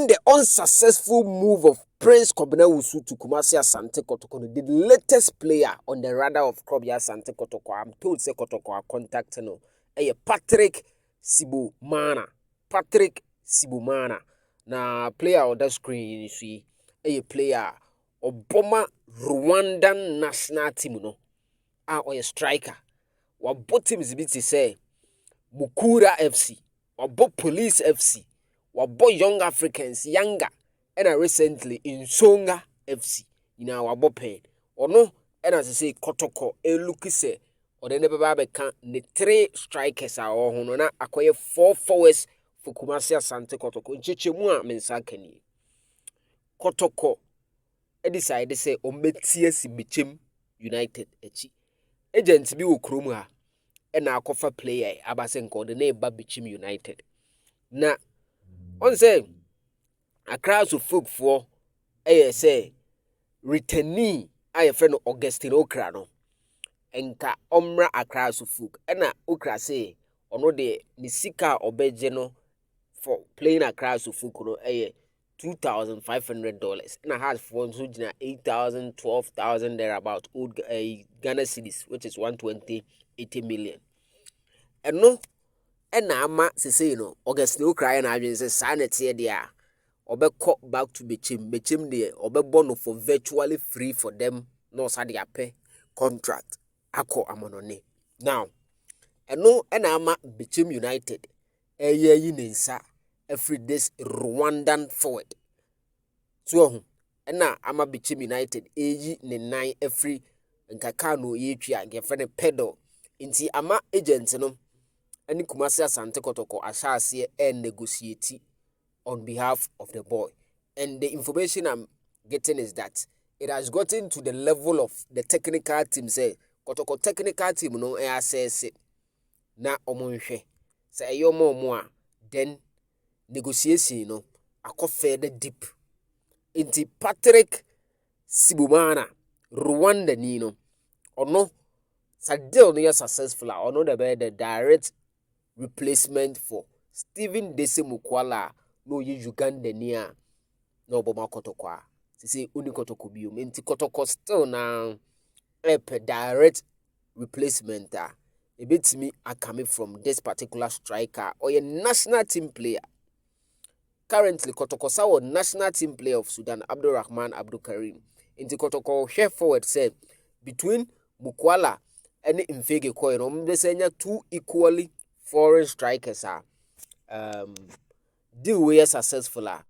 the unsuccessful move of Prince Kobina Wusu to Kumasi Asante Kotoko, the latest player on the radar of Club Asante Kotoko, I'm told say Kotoko are contacting no, Patrick Sibomana. Patrick Sibomana. Na player on the screen you see, a player Obama Rwandan national team no, or a striker. What teams be to say Mukwala FC, or Police FC. Wabo Young Africans younger and recently in Songa FC in our bope or no and as I say Kotoko look say or the never can the 3 strikers are all honor acquire 4 forwards for Kumasi Asante Kotoko Chichimua mensakeni Kotoko decide say ombetie si Bichim United echi agents bi okrom ha and akofa player abasen called the name Bichim United na on say a crowd of folk for say returnee a friend Augustine Okra no enka omra a crowd of folk na Okra say ono de nisika obeje no for playing a crowd of folk no $2,500 and I had for so 8,000 12,000 there about old Ghana cedis which is 120 million and no na ama say no Augustine Okra na adwen say sanity there obeko back to Bichim there obebo no for virtually free for them no sade pay contract ako amonone now eno na ama Bichim United yi nensa every this Rwandan forward so na ama Bichim United yi ne nan every nkaka no yetwa gefene pedal inti ama agent no ani Kumasi Asante Kotoko asase negotiate on behalf of the boy. And the information I'm getting is that it has gotten to the level of the technical team say Kotoko technical team no says na omonhwe say yomo then negotiation no akọ further deep into Patrick Sibomana Rwanda ni no ono sa deal no successful ono the direct replacement for Stephen Dese Mukwala no ye Uganda near no Boma Kotoko. Say uni Kotoko biom. Enti Kotoko still now a direct replacement. A bit me are coming from this particular striker or a national team player. Currently Kotoko saw national team player of Sudan Abdul Rahman Abdul Karim. Enti Kotoko share forward said between Mukwala and Mfege Koy they say 2 equally foreign strikers are deal we successful